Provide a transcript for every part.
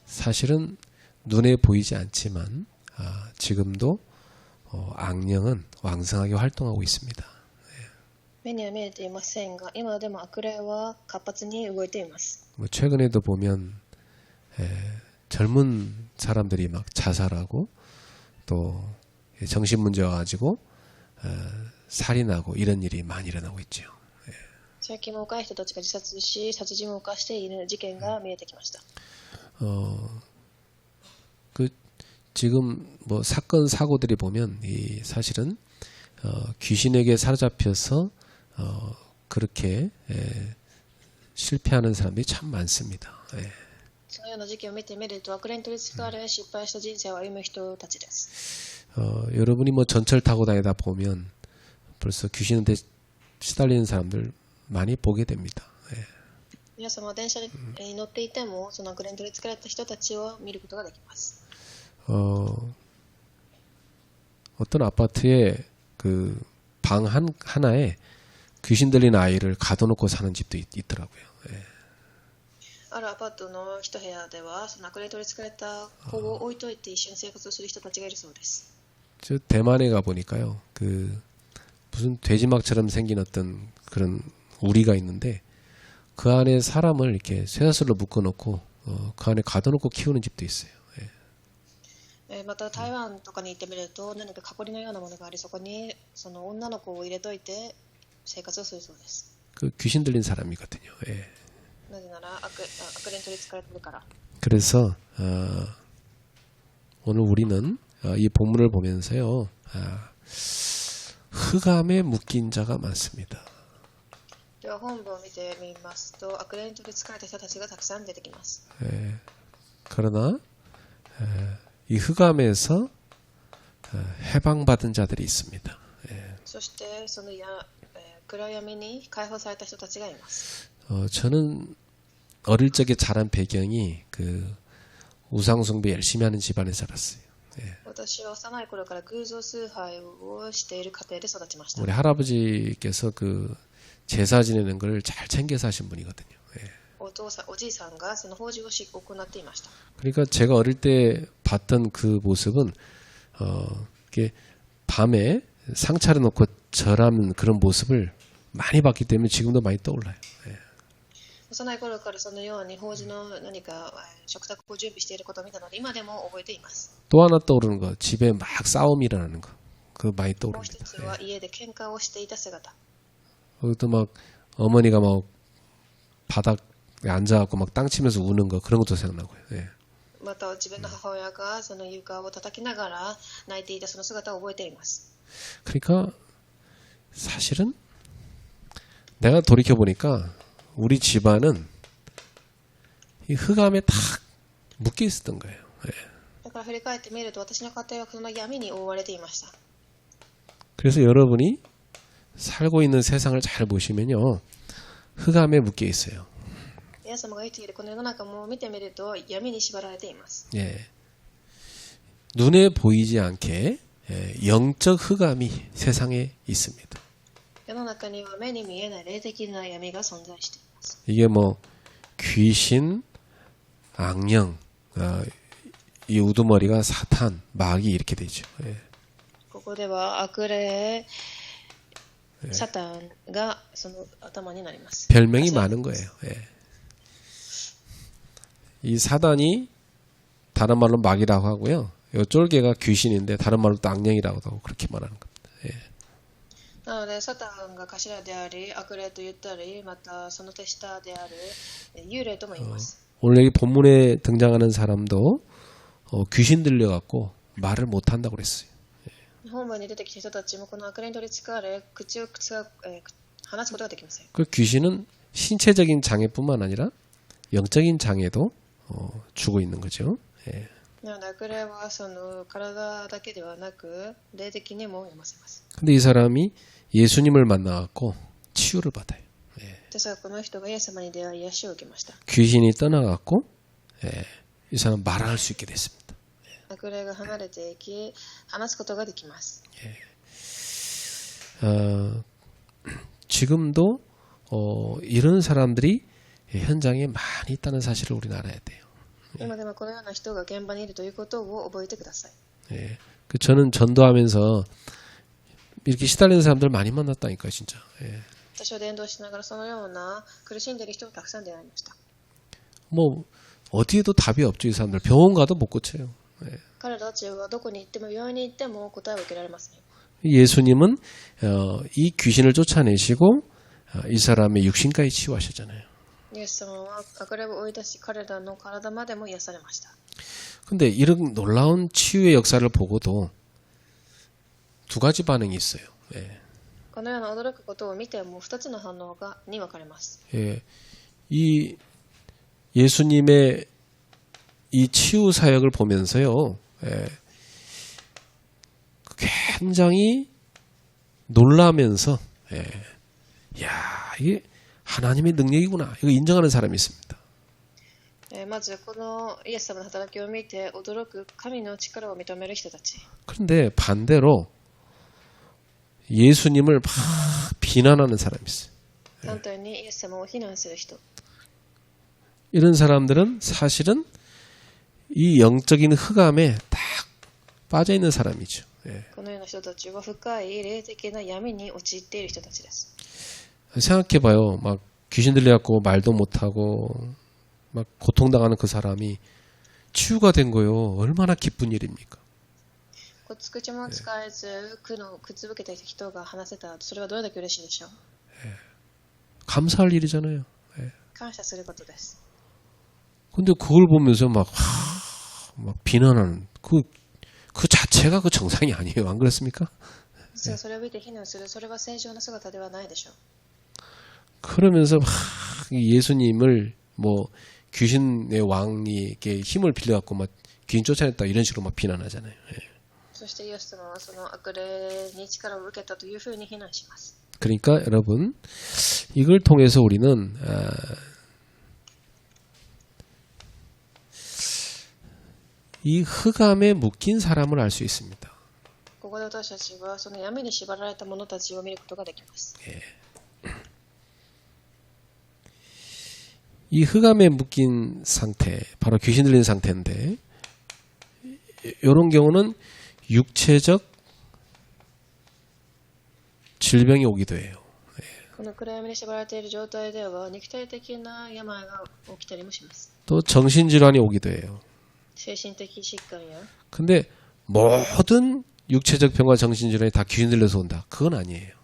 사실은 눈에 보이지 않지만 지금도 악령은 왕성하게 활동하고 있습니다. 目には見えていませんが、今でも悪霊は活発に動いています。 뭐 최근에도 보면 젊은 사람들이 막 자살하고 또 정신 문제 와가지고 살인하고 이런 일이 많이 일어나고 있죠. 最近も若い人たちが自殺し、殺人を犯している事件が見えてきました。 그 지금 뭐 사건 사고들이 보면 이 사실은 귀신에게 사로잡혀서 그렇게 실패하는 사람들이 참 많습니다. そのような事件を見てみると、悪霊に取り憑かれ失敗した人生を歩む人たちです。 여러분이 뭐 전철 타고 다니다 보면 벌써 귀신한테 시달리는 사람들 많이 보게 됩니다. 皆様は電車に乗っていても、その悪霊に取り憑かれた人たちを見ることができます。 어떤 아파트에 그 방 하나에 귀신 들린 아이를 가둬놓고 사는 집도 있더라고요. あるアパートの一部屋では、その悪霊に取り憑かれた子を置いといて一緒に生活をする人たちがいるそうです。 저 대만에 가 보니까요, 그 무슨 돼지막처럼 생긴 어떤 그런 우리가 있는데 그 안에 사람을 이렇게 쇠사슬로 묶어놓고 그 안에 가둬놓고 키우는 집도 있어요. また台湾とかに行ってみると、何か囲りのようなものがあり、そこにその女の子を入れといて生活をするそうです。 그 귀신 들린 사람이거든요. なぜなら悪霊に取り憑かれているから。 그래서 오늘 우리는 이 본문을 보면서요, 흑암에 묶인 자가 많습니다. では本文を見てみますと、悪霊に取り憑かれた人たちがたくさん出てきます。 그러나 이 흑암에서 해방받은 자들이 있습니다. そしてその暗闇に解放された人たちがいます。 저는 어릴 적에 자란 배경이 그 우상숭배 열심히 하는 집안에 살았어요. 私は幼い頃から偶像崇拝をしている家庭で育ちました。 우리 할아버지께서 그 제사 지내는 걸 잘 챙겨서 하신 분이거든요. お父さん、おじいさんがその法事を行っていました。 그러니까 제가 어릴 때 봤던 그 모습은 이게 밤에 상 차려놓고 절하는 그런 모습을 많이 봤기 때문에 지금도 많이 떠올라요. 幼い頃からそのように法事の何か食卓を準備していることを見たので、今でも覚えています。 또 하나 떠오르는 거, 집에 막 싸움이 일어나는 거, 그거 많이 もう 떠오릅니다. 一つは家で喧嘩をしていた姿。 또 막 어머니가 막 바닥에 앉아갖고 막 땅 치면서 우는 거, 그런 것도 생각나고요. また自分の母親がその床を叩きながら泣いていたその姿を覚えています。 그러니까 사실은 내가 돌이켜 보니까 우리 집안은 이 흑암에 딱 묶여 있었던 거예요. だから振り返ってみると、私の家庭はその闇に覆われていました。 그래서 여러분이 살고 있는 세상을 잘 보시면요, 흑암에 묶여 있어요. 皆様が生きているこの世の中も見てみると闇に縛られています。 눈에 보이지 않게 영적 흑암이 세상에 있습니다. 世の中には目に見えない霊的な闇が存在しています。 이게 뭐 귀신, 악령, 이 우두머리가 사탄, 마귀 이렇게 되죠. ここでは悪霊、サタンがその頭になります。 별명이 많은 거예요. 이 사단이 다른 말로 마귀라고 하고요. 이 쫄개가 귀신인데 다른 말로 또 악령이라고 하고 그렇게 말하는 겁니다. なのでサタンが頭であり、悪霊と言ったり、またその手下である幽霊とも言います。 오늘 여기 본문에 등장하는 사람도 귀신 들려갖고 말을 못한다고 그랬어요. 本文に出てきた人たちもこの悪霊に取り憑かれ、口を話すことができません。 그 귀신은 신체적인 장애뿐만 아니라 영적인 장애도 주고 있는 거죠. なので悪霊はその体だけではなく霊的にも読ませます。 근데 이 사람이 예수님을 만나갖고 치유를 받아요. ですがこの人がイエス様に出会い癒しを受けました。 귀신이 떠나갖고 이 사람 말을 할 수 있게 됐습니다. 悪霊が離れていき、話すことができます。 지금도 이런 사람들이 현장에 많이 있다는 사실을 우리는 알아야 돼요. 今でもこのような人が現場にいるということを覚えてください。 예. 저는 전도하면서 이렇게 시달리는 사람들 많이 만났다니까요, 진짜. 예. 私は伝道しながらそのような苦しんでいる人をたくさん出会いました。 뭐 어디에도 답이 없죠, 이 사람들. 병원 가도 못 고쳐요. 예. 彼らたちはどこに行っても病院に行っても答えを受けられません。 예수님은 이 귀신을 쫓아내시고 이 사람의 육신까지 치유하셨잖아요. イエス様は悪霊を追い出し彼らの体までも癒されました。 근데 이런 놀라운 치유의 역사를 보고도 두 가지 반응이 있어요. 예. このような驚くことを見ても2つの反応に分かれます。 예. 이 예수님의 이 치유 사역을 보면서요. 예. 굉장히 놀라면서 야, 이게 하나님의 능력이구나. 이거 인정하는 사람이 있습니다. まずこのイエス様の働きを見て驚く神の力を認める人たち。 그런데 반대로 예수님을 막 비난하는 사람이 있어요. 反対にイエス様を非難する人。 이런 사람들은 사실은 이 영적인 흑암에 딱 빠져 있는 사람이죠. 예. このような人たちは深い霊的な闇に陥っている人たちです。 생각해봐요. 막 귀신 들려갖고 말도 못하고 막 고통당하는 그 사람이 치유가 된 거요. 얼마나 기쁜 일입니까? 口も使えず苦つぶけていた人が話せた。それはどれだけ嬉しいでしょう。 감사할 일이잖아요. 感謝することです。 근데 그걸 보면서 막 비난하는 그 자체가 그 정상이 아니에요. 안 그렇습니까? それを見て非難する。それは正常な姿ではないでしょう。 그러면서 막 예수님을 뭐 귀신의 왕에게 힘을 빌려갖고 막 귀신 쫓아냈다 이런 식으로 막 비난하잖아요. 예. そしてイエス様はその悪霊に力を受けたというふうに非難します。 그러니까 여러분 이걸 통해서 우리는 이 흑암에 묶인 사람을 알 수 있습니다. ここで私たちはその闇に縛られた者たちを見ることができます。 이 흑암에 묶인 상태, 바로 귀신 들린 상태인데 이런 경우는 육체적 질병이 오기도 해요. この暗闇に縛られている状態では肉体的な病が起きたりもします。 또 정신질환이 오기도 해요. 精神的疾患や 근데 모든 육체적 병과 정신질환이 다 귀신 들려서 온다. 그건 아니에요.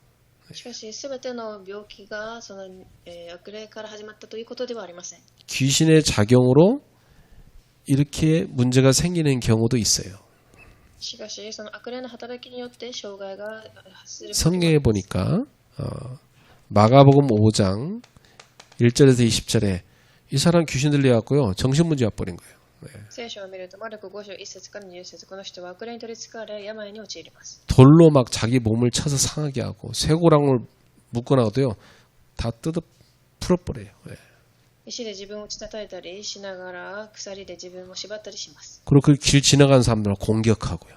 しかし全ての病気がその、悪霊から始まったということではありません。 귀신의 작용으로 이렇게 문제가 생기는 경우도 있어요. しかしその悪霊の働きによって障害が発することも 성경에 보니까 마가복음 5장 1절에서 20절에 이 사람 귀신 들려갖고요. 정신문제 와버린 거예요. 聖書を見るとマルコ5章1節から20節この人は悪霊に取り憑かれ病に陥ります。 돌로 막 자기 몸을 쳐서 상하게 하고 쇠고랑을 묶어놔도요. 다 뜯어 풀어버려요. 石で自分を打ち叩いたりしながら鎖で自分を縛ったりします。 그리고 그 길 지나가는 사람들을 공격하고요.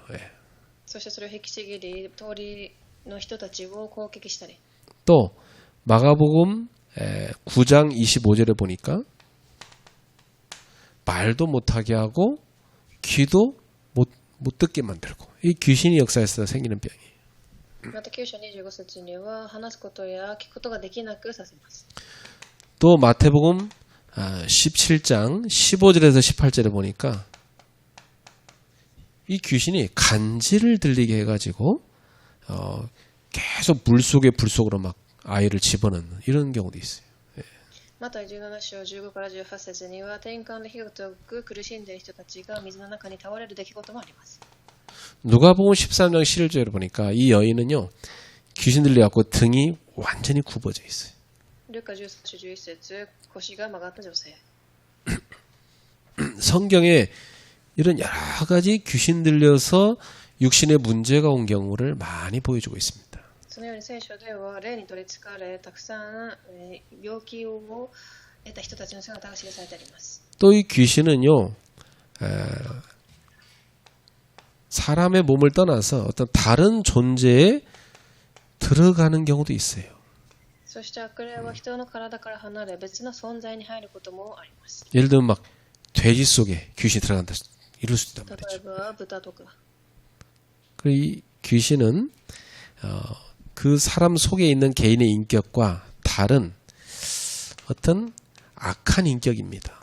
そしてそれを引きちぎり通りの人たちを攻撃したり 또 마가복음 9장 25절에 보니까 말도 못하게 하고 귀도 못 듣게 만들고 이 귀신이 역사에서 생기는 병이에요. また9章25節には話すことや聞くことができなくさせます。 또 마태복음 17장 15절에서 18절에 보니까 이 귀신이 간지를 들리게 해가지고 계속 물속에 불속으로 막 아이를 집어넣는 이런 경우도 있어요. また17章15から18節には転換で火が遠く苦しんでいる人たちが水の中に倒れる出来事もあります。 누가복음 13장 11절에 보니까 이 여인은요 귀신 들려갖고 등이 완전히 굽어져 있어요. ルカ13章11節腰が曲がった女性。 성경에 이런 여러 가지 귀신 들려서 육신에 문제가 온 경우를 많이 보여주고 있습니다. そのように聖書では霊に取り憑かれたくさん病気を得た人たちの姿が記されてあります。 또 이 귀신은요 사람의 몸을 떠나서 어떤 다른 존재에 들어가는 경우도 있어요. そして悪霊は人の体から離れ別の存在に入ることもあります。 예를 들면 막 돼지 속에 귀신이 들어간다 이럴 수도 있단 例 말이죠. えば豚とか。 그 이 귀신은 그 사람 속에 있는 개인의 인격과 다른 어떤 악한 인격입니다.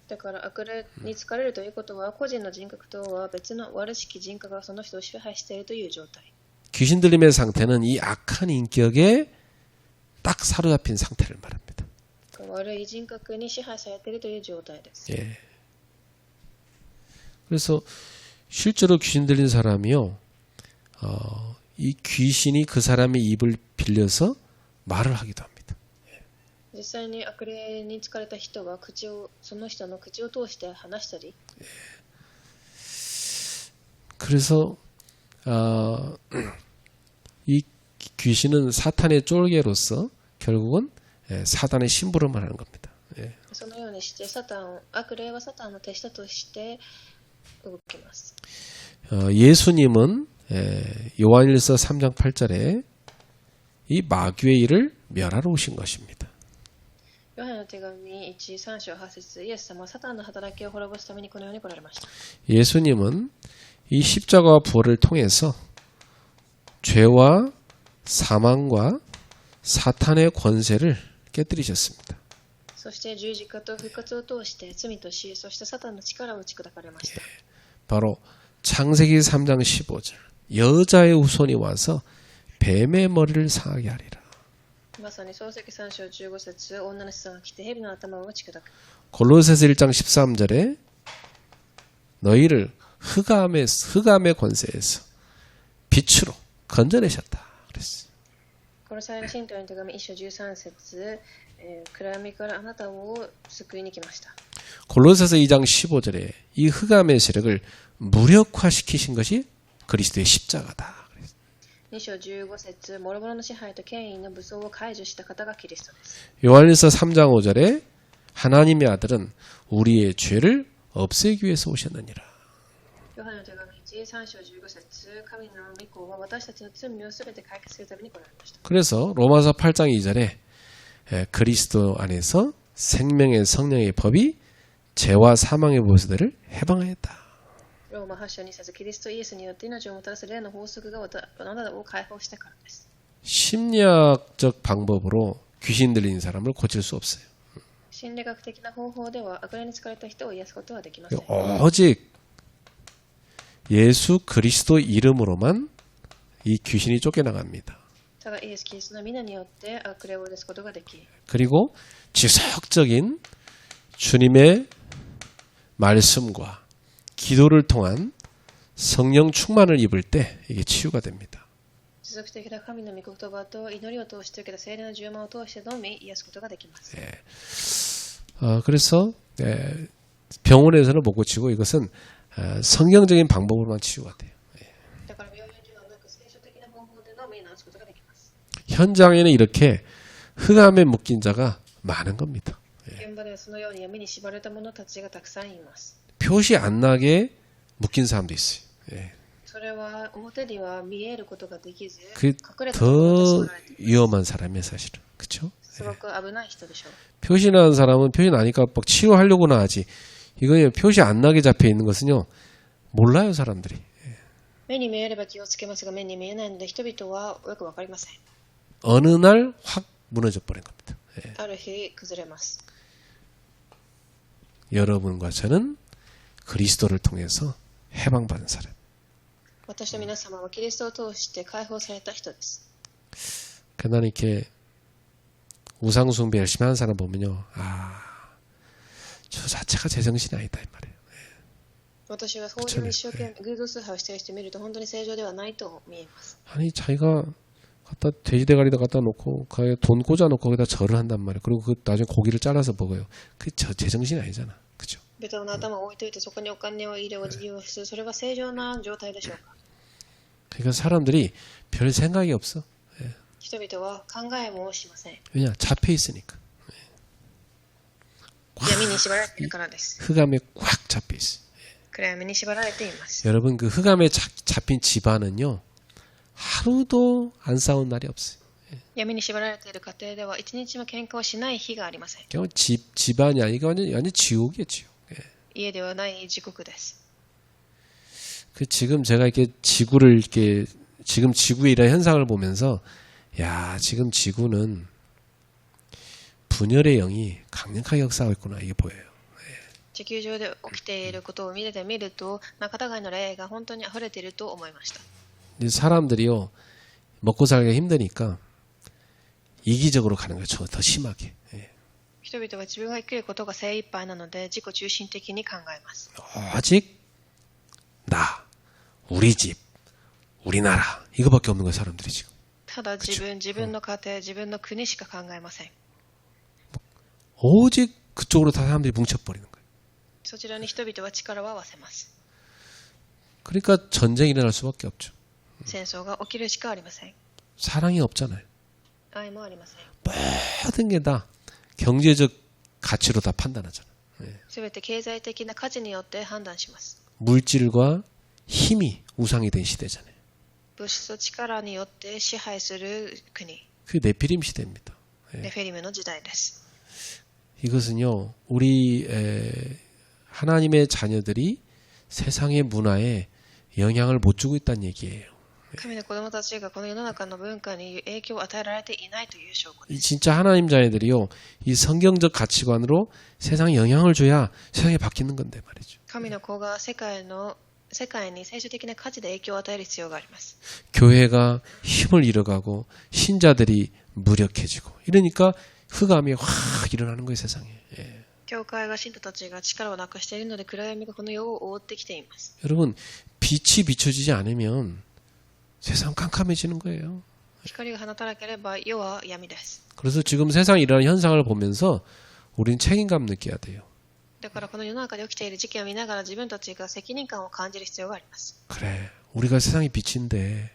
だから悪霊に疲れるということは個人の人格とは別の悪しき人格がその人を支配しているという状態。 귀신 들림의 상태는 이 악한 인격에 딱 사로잡힌 상태를 말합니다. 悪い人格に支配されているという状態です。 예. 그래서 실제로 귀신 들린 사람이요, 이 귀신이 그 사람의 입을 빌려서 말을 하기도 합니다. 実際に悪霊に疲れた人はその人の口を通して話したり、 그래서 이 귀신은 사탄의 쫄개로서 결국은 사단의 심부름을 하는 겁니다. そのようにして悪霊はサタンの手下として動きます。 예수님은 요한일서 3장 8절에 이 마귀의 일을 멸하러 오신 것입니다. ヨハネの手紙1、3章8節、イエス様はサタンの働きを滅ぼすためにこの世に来られました。 예수님은 이 십자가와 부활을 통해서 죄와 사망과 사탄의 권세를 깨뜨리셨습니다. そして十字架と復活を通して罪と死、そしてサタンの力を打ち砕かれました。 바로 창세기 3장 15절 여자의 후손이 와서 뱀의 머리를 상하게 하리라. まさに創世記3章15節、女の子孫が来て蛇の頭を打ち砕く。 골로새서 1장 13절에 너희를 흑암의 권세에서 빛으로 건져내셨다 그랬어요. コロサイの信徒の手紙1章13節、暗闇からあなたを救いに来ました。 골로새서 2장 15절에 이 흑암의 세력을 무력화시키신 것이 그리스도의 십자가다. 2章15節、諸々の支配と権威の武装を解除した方がキリストです。 요한일서 3장 5절에 하나님의 아들은 우리의 죄를 없애기 위해서 오셨느니라. ヨハネの手紙1、3章15節、神の御子は私たちの罪をすべて解決するために来られました。 그래서 로마서 8장 2절에 그리스도 안에서 생명의 성령의 법이 죄와 사망의 보수들을 해방하였다. ローマ8章2節、キリストイエスによって命をもたらす霊の法則があなたを解放したからです。 심리학적 방법으로 귀신 들린 사람을 고칠 수 없어요. 心理学的な方法では悪霊に疲れた人を癒すことはできません。 오직 예수 그리스도 이름으로만 이 귀신이 쫓겨나갑니다. ただイエス・キリストの皆によって悪霊を出すことができ、 그리고 지속적인 주님의 말씀과 기도를 통한 성령 충만을 입을 때 이게 치유가 됩니다. 持続的な神の御言葉と祈りを通して受けた聖霊の充満を通してのみ癒すことができます。 그래서 병원에서는 못 고치고 이것은 성경적인 방법으로만 치유가 돼요. だから病院ではなく聖書的な方法でのみ治すことができます。 현장에는 이렇게 흑암에 묶인 자가 많은 겁니다. 現場ではそのように闇に縛られた者たちがたくさんいます。 표시 안 나게 묶인 사람도 있어요. それは表には見えることができず、 그 隠れた者 더 が縛られています。 위험한 사람이에요, 사실은. 그렇죠? すごく危ない人でしょう。 표시 나는 사람은 표시 나니까 막 치료하려고나 하지. 이거 표시 안 나게 잡혀 있는 것은요. 몰라요, 사람들이. 目に見えれば気をつけますが目に見えないので人々はよくわかりません。 어느 날 확 무너져 버린 겁니다. ある日崩れます。 여러분과 저는 그리스도를 통해서 해방받은 사람. 私と皆様はキリストを通して解放された人です。 그러나 이렇게 우상숭배 열심히 하는 사람 보면요. 저 자체가 제정신이 아니다 이 말이에요. 私は法律に一生懸命偶像崇拝をしている人を見ると本当に正常ではないと見えます。 아니 자기가 갖다 돼지 대가리다 갖다 놓고 가에 돈 꽂아 놓고 거기다 절을 한단 말이에요. 그리고 그 나중에 고기를 잘라서 먹어요. 그 제정신이 아니잖아. 그죠? 豚の頭を置いといてそこにお金を入れを利用する、それは正常な状態でしょうか。 그러니까 사람들이 별 생각이 없어. 人々は考えもしません。 왜냐? 잡혀 있으니까. 闇に縛られているからです。 흑암에 꽉 잡혀 있어. 暗闇に縛られています。 여러분 그 흑암에 잡힌 집안은요. 하루도 안 싸운 날이 없어요. 闇に縛られている家庭では一日も喧嘩をしない日がありません。 그냥 집안이 아니고 완전 지옥이에요, 지옥. 家ではない地獄です。 지금 제가 이렇게 지구를 이렇게 지금 지구의 이런 현상을 보면서 야, 지금 지구는 분열의 영이 강력하게 역사하고 있구나 이게 보여요. 地球上で起きていることを見てみると、仲違いの霊が本当に溢れていると思いました。 사람들이요 먹고 살기가 힘드니까 이기적으로 가는 거예요. 더 심하게. 人々は自分が生きることが精一杯なので自己中心的に考えます。 오직 나, 우리 집, 우리나라 이거밖에 없는 거예요. 사람들이 지금. ただ自分の家庭、自分の国しか考えません。 오직 그쪽으로 다 사람들이 뭉쳐버리는 거예요. そちらに人々は力を合わせます。 그러니까 전쟁이 일어날 수밖에 없죠. 戦争が起きるしかありません。 사랑이 없잖아요. 愛もありません。 모든 게 다 경제적 가치로 다 판단하잖아요. すべて経済的な価値によって判断します。 물질과 힘이 우상이 된 시대잖아요. 物質と力によって支配する国、 그게 네피림 시대입니다. ネフェリムの時代です。 이것은요, 우리 하나님의 자녀들이 세상의 문화에 영향을 못 주고 있다는 얘기예요. 神の子供たちがこの世の中の文化に影響を与えられていないという証拠です。 진짜 하나님 자녀들이요, 이 성경적 가치관으로 세상에 영향을 줘야 세상이 바뀌는 건데 말이죠. 神の子が世界に最終的な価値で影響を与える必要があります。 교회가 힘을 잃어가고 신자들이 무력해지고 이러니까 흑암이 확 일어나는 거예요, 세상에. 예. 教会が信徒たちが力をなくしているので暗闇がこの世を覆ってきています。 여러분, 빛이 비춰지지 않으면 세상 깜깜해지는 거예요. 光が放たなければ世は闇です。 그래서 지금 세상에 일어나는 현상을 보면서 우리는 책임감 느껴야 돼요. だからこの世の中で起きている事件を見ながら自分たちが責任感を感じる必要があります。 그래, 우리가 세상의 빛인데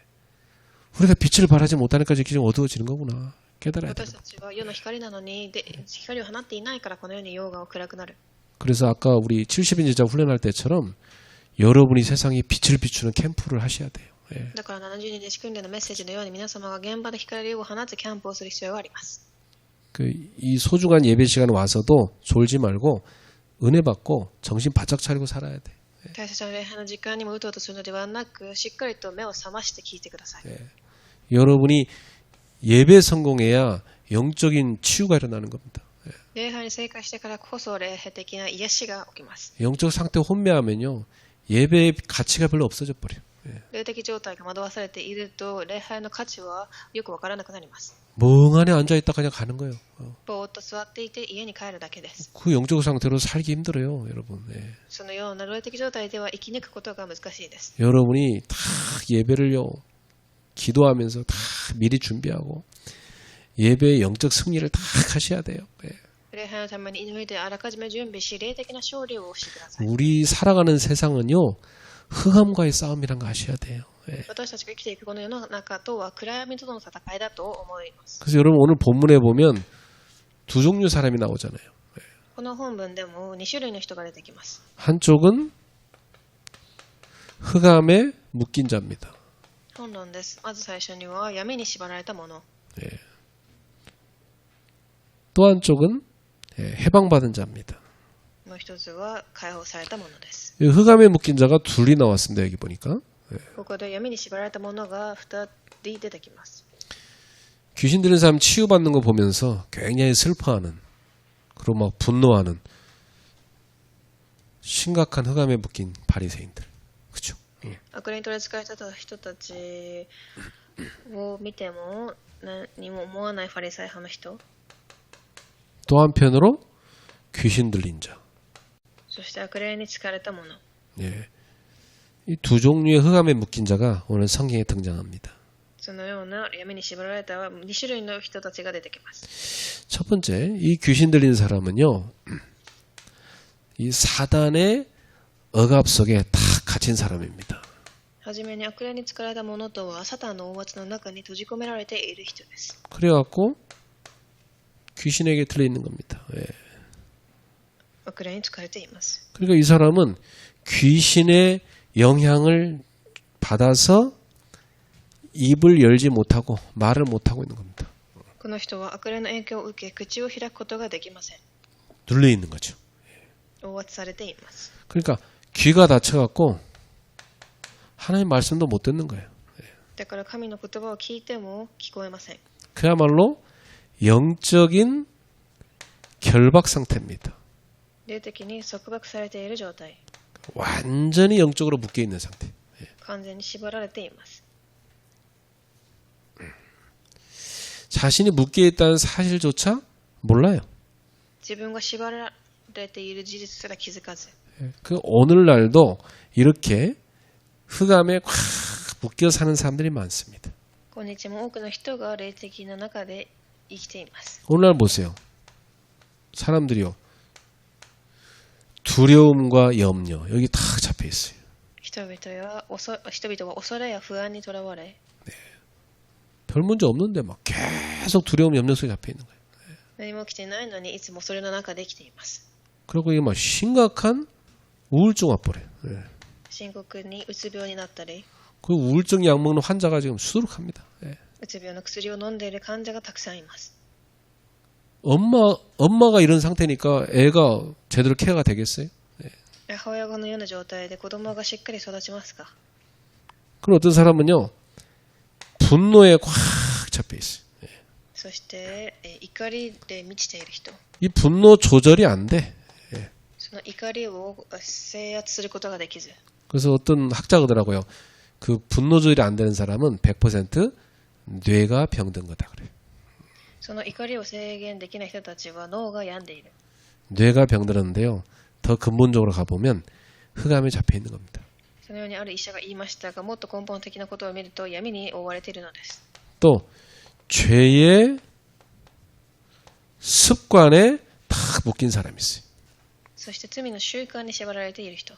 우리가 빛을 발하지 못하니까 이렇게 좀 어두워지는 거구나. 깨달아야 돼요. 私たちは世の光なのに光を放っていないからこの世に世が暗くなる。 그래서 아까 우리 70인 제자 훈련할 때처럼 여러분이 세상에 빛을 비추는 캠프를 하셔야 돼요. 예. だから70人弟子訓練のメッセージのように皆様が現場で光を放つキャンプをする必要があります。 이 소중한 예배 시간 와서도 졸지 말고 은혜 받고 정신 바짝 차리고 살아야 돼. 大切な礼拝の時間にもうとうとするのではなくしっかりと目を覚まして聞いてください。 여러분이 예배 성공해야 영적인 치유가 일어나는 겁니다. 礼拝に正解してからこそ礼拝的な癒しが起きます。 영적 상태 혼미하면요 예배의 가치가 별로 없어져 버려요. 霊的状態が惑わされていると礼拝の価値はよくわからなくなります。 멍하니 앉아 있다 그냥 가는 거예요. ぼーっと座っていて家に帰るだけです。 그 영적 상태로 살기 힘들어요, 여러분. 예. そのような霊的状態では生き抜くことが難しいです。 여러분이 다 예배를요 기도하면서 다 미리 준비하고 예배의 영적 승리를 다 하셔야 돼요. 예. 礼拝のために祈りであらかじめ準備し霊的な勝利をしてください。 우리 살아가는 세상은요 흑암과의 싸움이란 거 아셔야 돼요. 예. 私たちが生きていくこの世の中とは暗闇との戦いだと思います。 그래서 여러분 오늘 본문에 보면 두 종류 사람이 나오잖아요. この本文でも2種類の人が出てきます。 한쪽은 흑암에 묶인 자입니다. 本論です。まず最初には闇に縛られたもの。 예. 또 한쪽은 해방받은 자입니다. もう一つは解放されたものです。 이 흑암에 묶인 자가 둘이 나왔습니다. 여기 보니까. ここで闇に縛られたものが2人出てきます。 귀신 들린 사람 치유받는 거 보면서 굉장히 슬퍼하는 그리고 막 분노하는 심각한 흑암에 묶인 바리새인들. 그렇죠? 悪霊に取り憑かれた人たちを見ても何も思わないファリサイ派の人、 또 한편으로 귀신 들린 자. そして悪霊に疲れたもの。 예. 이 두 종류의 흑암에 묶인 자가 오늘 성경에 등장합니다. そのような闇に縛られた2種類の人たちが出てきます。 첫 번째, 이 귀신 들린 사람은요, 이 사단의 억압 속에 탁 갇힌 사람입니다. はじめに悪霊に疲れたものとはサタンの大圧の中に閉じ込められている人です。 그래갖고 귀신에게 들려 있는 겁니다. 예. 悪霊に疲れています。 그러니까 이 사람은 귀신의 영향을 받아서 입을 열지 못하고 말을 못하고 있는 겁니다. この人は悪霊の影響を受け、口を開くことができません。 눌려 있는 거죠. 抑圧されています。 그러니까 귀가 닫혀갖고 하나님 말씀도 못 듣는 거예요. だから神の言葉を聞いても聞こえません。 그야말로 영적인 결박 상태입니다. 霊的に束縛されている状態。 완전히 영적으로 묶여 있는 상태. 完全に縛られています。 자신이 묶여 있다는 사실조차 몰라요. 自分が縛られている事実すら気づかず。 그 오늘날도 이렇게 흑암에 꽉 묶여 사는 사람들이 많습니다. 今日も多くの人が霊的な中で生きています。 오늘날 보세요. 사람들이요. 두려움과 염려 여기 다 잡혀 있어요. 人々は恐れや不安にとらわれ、 별 문제 없는데 막 계속 두려움 염려 속에 잡혀 있는 거예요. 何も起きていないのにいつもそれの中で生きています。 그리고 이게 막 심각한 우울증 와버려요. 예. 深刻にうつ病になったり、 그 우울증 약 먹는 환자가 지금 수두룩합니다. 예. うつ病の薬を飲んでいる患者がたくさんいます。 엄마가 이런 상태니까 애가 제대로 케어가 되겠어요? 母親がこのような状態で子供がしっかり育ちますか？ 그리고 어떤 사람은요, 분노에 꽉 잡혀 있어요. そして、怒りで満ちている人、 이 분노 조절이 안 돼. その怒りを制圧することができず、 그래서 어떤 학자가 그러더라고요. 그 분노 조절이 안 되는 사람은 100% 뇌가 병든 거다 그래요. その怒りを制限できない人たちは脳が病んでいる。 뇌가 병들었는데요. 더 근본적으로 가보면 흑암에 잡혀 있는 겁니다. そのようにある医者が言いましたが、もっと根本的なことを見ると闇に覆われているのです。 또 죄의 습관에 다 묶인 사람이 있어요. そして罪の習慣に縛られている人。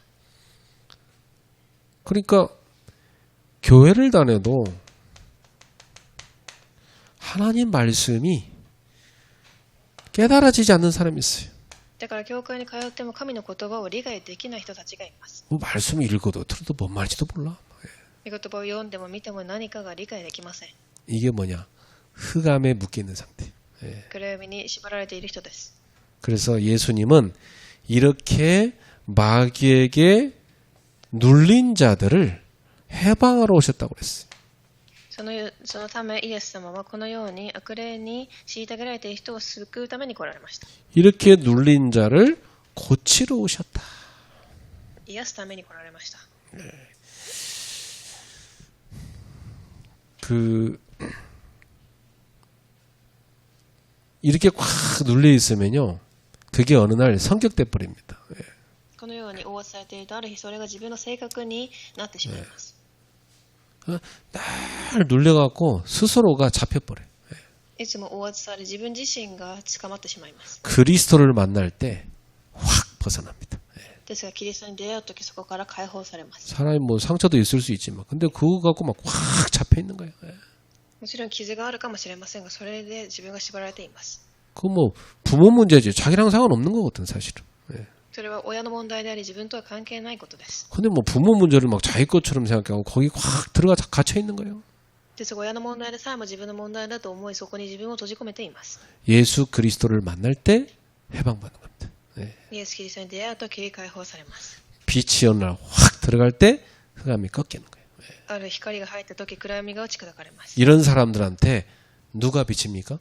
그러니까 교회를 다녀도 하나님 말씀이 깨달아지지 않는 사람이 있어요. だから教会に通っても神の言葉を理解できない人たちがいます。 뭐 말씀 읽어도 들어도 뭔 말인지도 몰라. 御言葉を読んでも見ても何かが理解できません。 이게 뭐냐? 흑암에 묶여 있는 상태. 暗闇に縛られている人です。 그래서 예수님은 이렇게 마귀에게 눌린 자들을 해방하러 오셨다고 그랬어요. そのためイエス様はこのように悪霊に虐げられている人を救うために来られました。 이렇게 눌린 자를 고치러 오셨다. 癒すために来られました。 이렇게 꽉 눌려 있으면요, 그게 어느 날 성격돼 버립니다. このように覆圧されているとある日それが自分の性格になってしまいます。 날 눌려갖고 스스로가 잡혀버려요. いつも覆圧され自分自身が捕まってしまいます。 그리스도를 만날 때 확 벗어납니다. ですがキリストに出会うときそこから解放されます。 사람이 뭐 상처도 있을 수 있지만, 근데 그거 갖고 막 확 잡혀 있는 거예요. もちろん傷があるかもしれませんが、それで自分が縛られています。 그 뭐 부모 문제지. 자기랑 상관없는 거거든 사실은. それは親の問題であり自分とは関係ないことです。 근데 뭐 부모 문제를 막 자기 것처럼 생각하고 거기 확 들어가 갇혀 있는 거예요. ですが親の問題でさえも自分の問題だと思い、そこに自分を閉じ込めています。 예수 그리스도를 만날 때 해방받는 겁니다. イエス・キリストに出会うとき解放されます。 빛이 어느 날 확 들어갈 때 흑암이 꺾이는 거예요. ある光が入ったとき暗闇が打ち砕かれます。 이런 사람들한테 누가 빛입니까?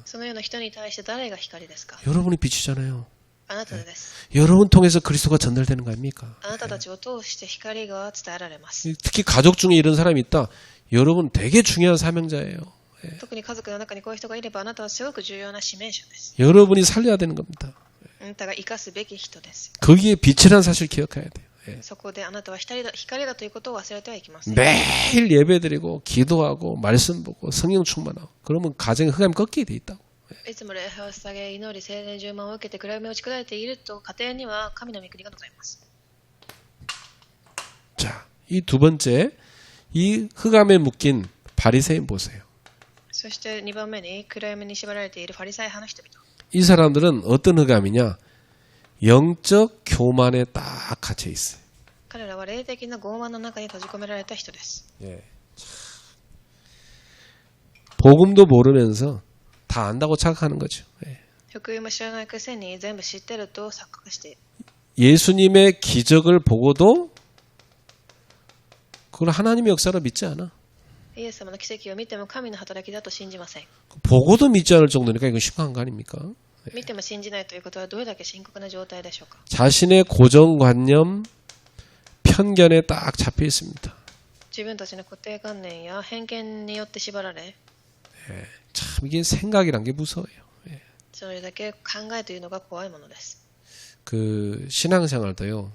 そのような人に対して誰が光ですか？ 여러분이 빛이잖아요. あなたです。 여러분 통해서 그리스도가 전달되는 거 아닙니까? あなたたちを通して光が伝えられます。 특히 가족 중에 이런 사람이 있다. 여러분 되게 중요한 사명자예요. 特に家族の中にこういう人がいればあなたはすごく重要な使命者です。 여러분이 살려야 되는 겁니다. あなたが生かすべき人です。 거기에 빛이라는 사실 기억해야 돼요. そこであなたは光だということを忘れてはいけません。 매일 예배드리고 기도하고 말씀 보고 성령 충만하고 그러면 가정의 흑암이 꺾이게 돼 있다고. いつも礼拝を捧げ、祈り、聖霊充満を受けて暗闇を打ち砕いていると家庭には神の御国がございます。 자, 이 두 번째, 이 흑암에 묶인 바리새인 보세요. そして2番目に暗闇に縛られているファリサイ派の人々。 이 사람들은 어떤 흑암이냐? 영적 교만에 딱 갇혀 있어요. 彼らは霊的な傲慢の中に閉じ込められた人です。 예. 복음도 모르면서 다 안다고 착각하는 거죠. 예. 福音も知らないくせに全部知ってると錯覚している。 예수님의 기적을 보고도 그걸 하나님의 역사로 믿지 않아. イエス様の奇跡を見ても神の働きだと信じません。 보고도 믿지 않을 정도니까 이건 심각한 거 아닙니까? 見ても信じないということはどれだけ深刻な状態でしょうか。 자신의 고정관념, 편견에 딱 잡혀 있습니다. 自分たちの固定観念や偏見によって縛られ、 참 이게 생각이란 게 무서워요. それだけ考えというのが怖いものです。 그 신앙생활도요.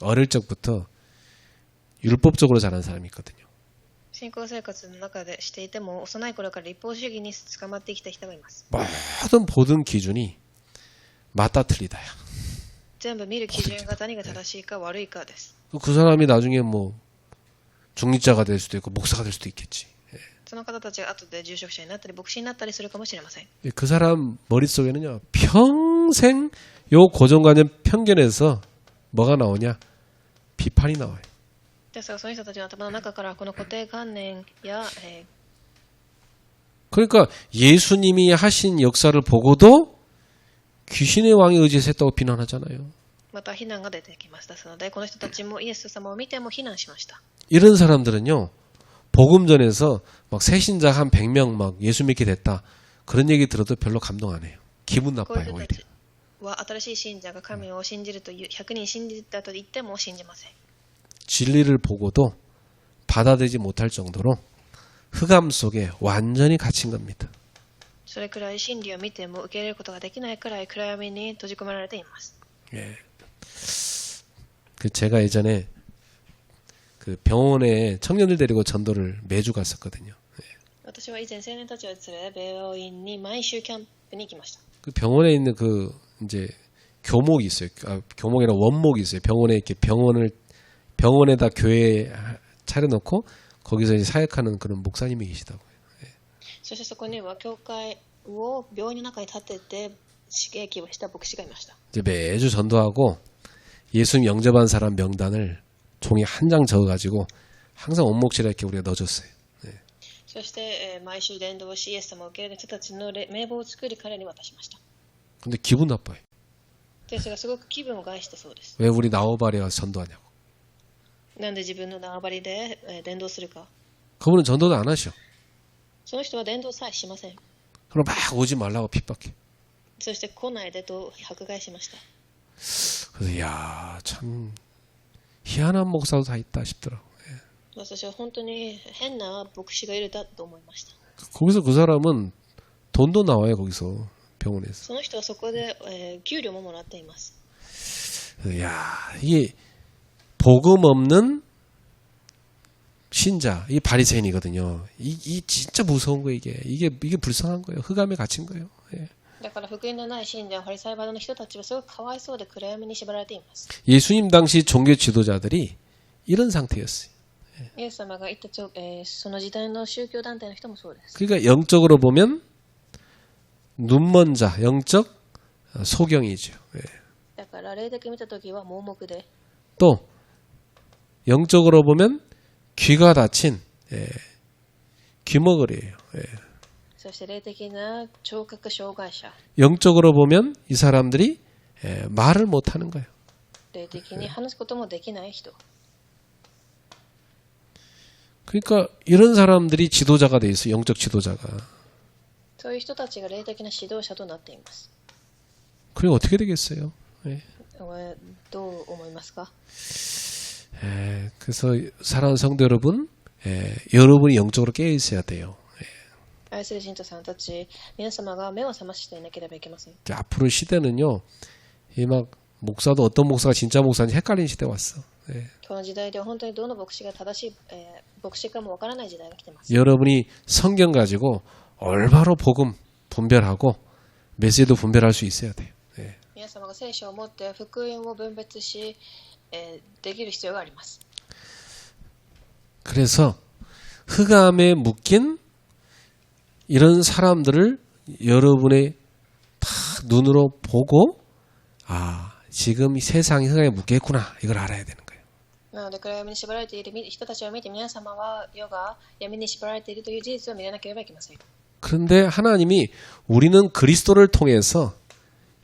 어릴 적부터 율법적으로 자란 사람이 있거든요. 信仰生活の中でしていても幼い頃から立法主義に捕まってきた人がいます。 모든 기준이 맞다 틀리다야. 全部見る基準が何が正しいか悪いかです。 그 사람이 나중에 뭐 중립자가 될 수도 있고 목사가 될 수도 있겠지. その方たちが後で住職者になったり牧師になったりするかもしれません。 그 사람 머릿속에는요. 평생 요 고정관념 편견에서 뭐가 나오냐? 비판이 나와요. ですがその人たちの頭の中からこの固定観念や、 그러니까 예수님이 하신 역사를 보고도 귀신의 왕의 의지에서 했다고 비난하잖아요. また非難が出てきました。ですのでこの人たちもイエス様を見ても非難しました。 이런 사람들은요. 복음전에서 막 새신자 한 100명 막 예수 믿게 됐다. 그런 얘기 들어도 별로 감동 안 해요. 기분 こういう 나빠요. 人た 오히려. ちは新しい信者が神を信じるという100人信じたと言っても信じません。 진리를 보고도 받아들이지 못할 정도로 흑암 속에 완전히 갇힌 겁니다. それくらい真理を見ても受け入れることができないくらい暗闇に閉じ込められています。 예. 그 제가 예전에 그 병원에 청년들 데리고 전도를 매주 갔었거든요. 私は以前青年たちを連れ病院に毎週キャンプに行きました。 그 병원에 있는 그 이제 교목이 있어요. 교목이나 원목이 있어요. 병원에 이렇게 병원에다 교회 차려놓고 거기서 이제 사역하는 그런 목사님이 계시다고요. そしてそこには教会を病院の中に建てて刺激をした牧師がいました。 이제 매주 전도하고 예수님 영접한 사람 명단을 종이 한 장 적어가지고 항상 원목실에 이렇게 우리가 넣어줬어요. そして、毎週伝道しイエス様を受け入れる人たちの名簿を作り彼に渡しました。 근데 기분 나빠요. ですがすごく気分を害してそうです。 왜 우리 나오바리에 와서 전도하냐고. なんで自分の縄張りで、伝道するか。 그분은 전도도 안 하셔. その人は伝道さえしません。 그럼 막 오지 말라고 핍박해. そして来ないでと迫害しました。 그래서 야, 참 희한한 목사도 다 있다 싶더라고. 私は本当に変な牧師がいるだと思いました。 거기서 그 사람은 돈도 나와요. 거기서 병원에서. その人はそこで、給料ももらっています。 야, 이게 복음 없는 신자, 이 바리새인이거든요. 이 진짜 무서운 거예요. 이게 불쌍한 거예요. 흑암에 갇힌 거예요. 예. だから福音のない信者、ファリサイ派の人たちはすごくかわいそうで暗闇に縛られています。 예수님 당시 종교 지도자들이 이런 상태였어요. イエス様が言ったその時代の宗教団体の人もそうです。 그러니까 영적으로 보면 눈먼 자, 영적 소경이죠. 예. だから霊的に見たときは盲目で、 또 영적으로 보면 귀가 닫힌 귀머거리예요. 예. そして霊的な聴覚障害者、 영적으로 보면 이 사람들이 말을 못하는 거예요. 霊的に話すこともできない人。 그러니까 이런 사람들이 지도자가 돼 있어요. 영적 지도자가. そういう人たちが霊的な指導者となっています。 그리고 어떻게 되겠어요? 예. どう思いますか？ 그래서 사랑하는 성도 여러분, 여러분이 영적으로 깨어 있어야 돼요. 愛する信徒さんたち、皆様が目を覚ましていなければいけません。 이제 앞으로 시대는요, 이 막 목사도 어떤 목사가 진짜 목사인지 헷갈리는 시대 왔어. 예. この時代では本当にどの牧師が正しい、牧師かもわからない時代が来ています。 여러분이 성경 가지고 올바로 복음 분별하고 메시지도 분별할 수 있어야 돼요. 예. 皆様が聖書を持って福音を分別し、できる必要があります。 그래서 흑암에 묶인 이런 사람들을 여러분의 다 눈으로 보고 아 지금 이 세상이 흑암에 묶였구나 이걸 알아야 되는 거예요. なので暗闇に縛られている人たちを見て皆様は世が闇に縛られているという事実を見らなければいけません。 그런데 하나님이 우리는 그리스도를 통해서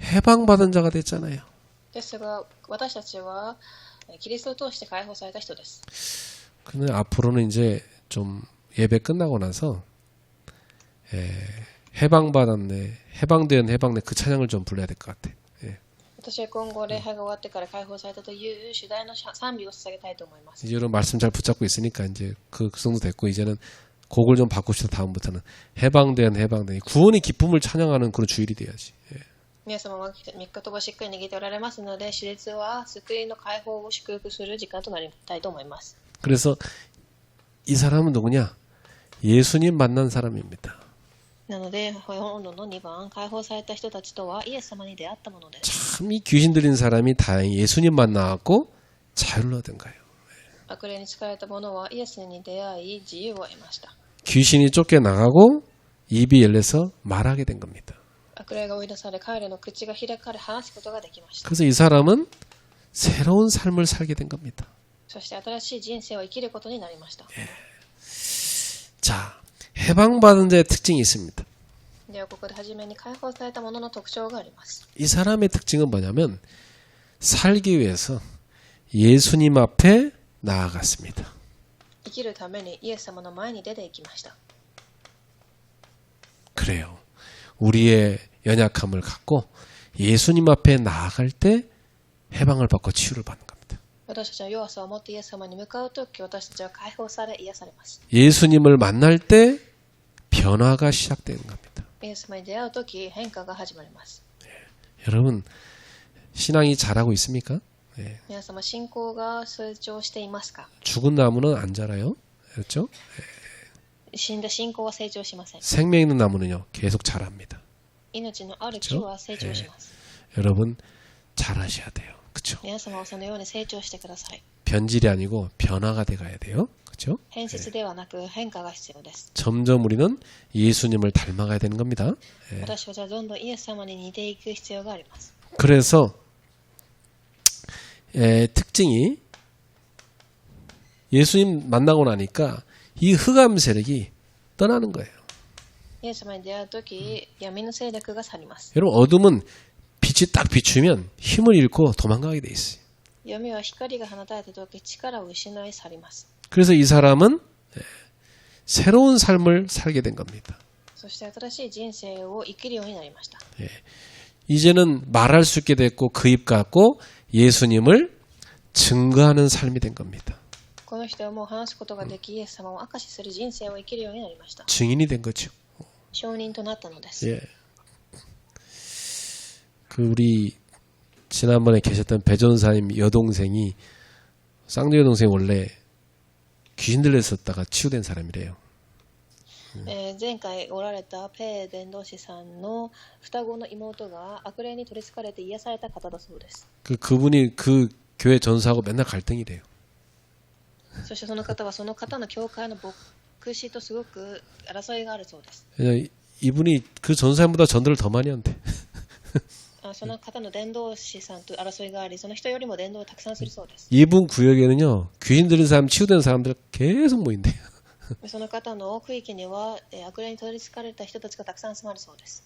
해방받은 자가 됐잖아요. ですが私たちはキリストを通して解放された人です。 근데 앞으로는 이제 좀 예배 끝나고 나서 해방받았네, 해방된 해방네 그 찬양을 좀 불러야 될 것 같아. 예. 私は今後礼拝が終わってから解放されたという主題の賛美を捧げたいと思います。 이제 여러분 말씀 잘 붙잡고 있으니까 이제 그 정도 됐고 이제는 곡을 좀 바꿉시다. 다음부터는 해방된 구원의 기쁨을 찬양하는 그런 주일이 돼야지. 예. 皆様は3日ともしっかり握っておられますので、主日は救いの解放を祝福する時間となりたいと思います。 그래서 이 사람은 누구냐? 예수님 만난 사람입니다. なので本論の2番、解放された人たちとはイエス様に出会ったものです。 참 이 귀신 들린 사람이 다행히 예수님 만나갖고 자유를 얻은 거예요. 悪霊に疲れた者はイエスに出会い自由を得ました。 귀신이 쫓겨나가고 입이 열려서 말하게 된 겁니다. 悪霊が追い出され彼らの口が開かれ話すことができました。 그래서 이 사람은 새로운 삶을 살게 된 겁니다. そして新しい人生を生きることになりました。 자, 해방받은 자의 특징이 있습니다. ではここで初めに解放された者の特徴があります。 이 사람의 특징은 뭐냐면 살기 위해서 예수님 앞에 나아갔습니다. 生きるためにイエス様の前に出て行きました。 그래요. 우리의 연약함을 갖고 예수님 앞에 나아갈 때 해방을 받고 치유를 받는 겁니다. 私たちは弱さを持ってイエス様に向かうとき、私たちは解放され癒されます。 예수님을 만날 때 변화가 시작되는 겁니다. イエス様に出会うとき、変化が始まります。 여러분 신앙이 잘하고 있습니까? 皆様、信仰が成長していますか？ 죽은 나무는 안 자라요. 그렇죠? 死んだ信仰は成長しません。 생명 있는 나무는요 계속 자랍니다. 命のある木は成長します。 여러분 잘하셔야 돼요. 그렇죠? 皆様はそのように成長してください。 변질이 아니고 변화가 돼 가야 돼요. 그렇죠? 変質ではなく変化が必要です。 점점 우리는 예수님을 닮아가야 되는 겁니다. 私たちはどんどんイエス様に似ていく必要があります。 그래서 특징이 예수님 만나고 나니까 이 흑암 세력이 떠나는 거예요. イエス様に出会うとき、闇の勢力が去ります。 여러분 어둠은 빛이 딱 비추면 힘을 잃고 도망가게 돼 있어요. 闇は光が放たれたとき、力を失い去ります。 그래서 이 사람은 새로운 삶을 살게 된 겁니다. そして新しい人生を生きるようになりました。 이제는 말할 수 있게 됐고 그 입 갖고 예수님을 증거하는 삶이 된 겁니다. この人はもう話すことができ、イエス様を証しする人生を生きるようになりました。 증인이 된 거죠. 証人となったのです。 예. 그 우리 지난번에 계셨던 배전사님 여동생이 쌍둥이 여동생이 원래 귀신 들렸었다가 치유된 사람이래요. 前回おられたペー伝道師さんの双子の妹が悪霊に取り憑かれて癒された方だそうです。 그분이 그 교회 전사하고 맨날 갈등이래요. そしてその方はその方の教会の牧師とすごく争いがあるそうです。 그냥 이분이 그 전사님보다 전도를 더 많이 한대. その方の伝道師さんと争いがあり、その人よりも伝道をたくさんするそうです。 이분 구역에는요 귀신 들린 사람 치유된 사람들 계속 모인대요. その方の区域には悪霊に取り憑かれた人たちがたくさん集まるそうです。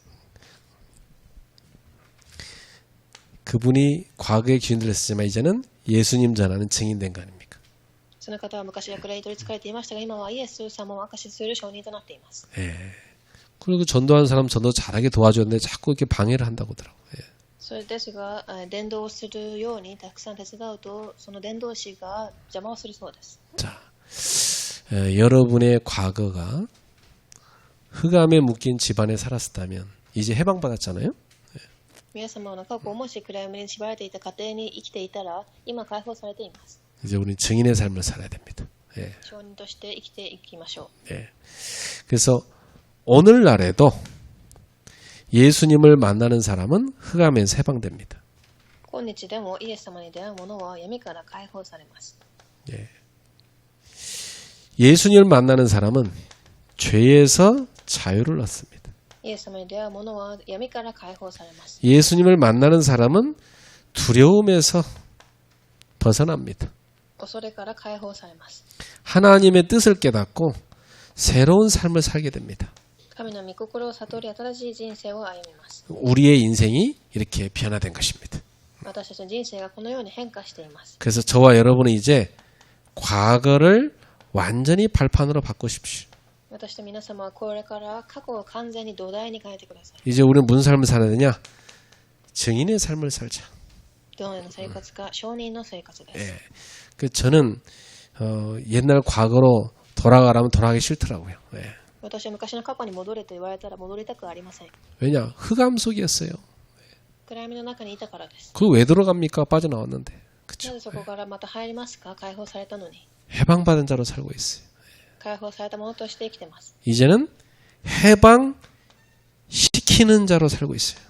그분이 과거에 귀신 들렸지만 이제는 예수님 전하는 증인된 거 아닙니까? その方は昔悪霊に取り憑かれていましたが、今はイエス様を証しする証人となっています。 예. 그리고 전도하는 사람 전도 잘하게 도와줬는데 자꾸 이렇게 방해를 한다고 하더라고요. 예. それですが、伝道をするようにたくさん手伝うと、その伝道師が邪魔をするそうです。 자, 여러분의 과거가 흑암에 묶인 집안에 살았다면 이제 해방받았잖아요. 皆様の過去をもし暗闇に縛られていた家庭に生きていたら、今解放されています。 이제 우리는 증인의 삶을 살아야 됩니다. 예. 証人として生きていきましょう。 예. 그래서 오늘날에도 예수님을 만나는 사람은 흑암에서 해방됩니다. 今日でもイエス様に出会う者は闇から解放されます。 예. 예수님을 만나는 사람은 죄에서 자유를 얻습니다. イエス様に出会う者は闇から解放されます。 예수님을 만나는 사람은 두려움에서 벗어납니다. 恐れから解放されます。 하나님의 뜻을 깨닫고 새로운 삶을 살게 됩니다. 神の御心を悟り新しい人生を歩みます。 우리의 인생이 이렇게 변화된 것입니다. 私たちの人生がこのように変化しています。 그래서 저와 여러분은 이제 과거를 완전히 발판으로 바꾸십시오. 私と皆様はこれから過去を完全に土台に変えてください。 이제 우리는 무슨 삶을 살아야 되냐? 증인의 삶을 살자. どのような生活か、証人の生活です。 예. 그 저는 옛날 과거로 돌아가라면 돌아가기 싫더라고요. 예. 私は昔の過去に戻れと言われたら戻りたくありません。 왜냐? 흑암 속이었어요. 暗闇の中にいたからです。 그 왜 들어갑니까? 빠져나왔는데. な 그쵸? ぜそこからまた入りますか？解放されたのに。 해방받은 자로 살고 있어요. 解放されたものとして生きてます。 이제는 해방시키는 자로 살고 있어요.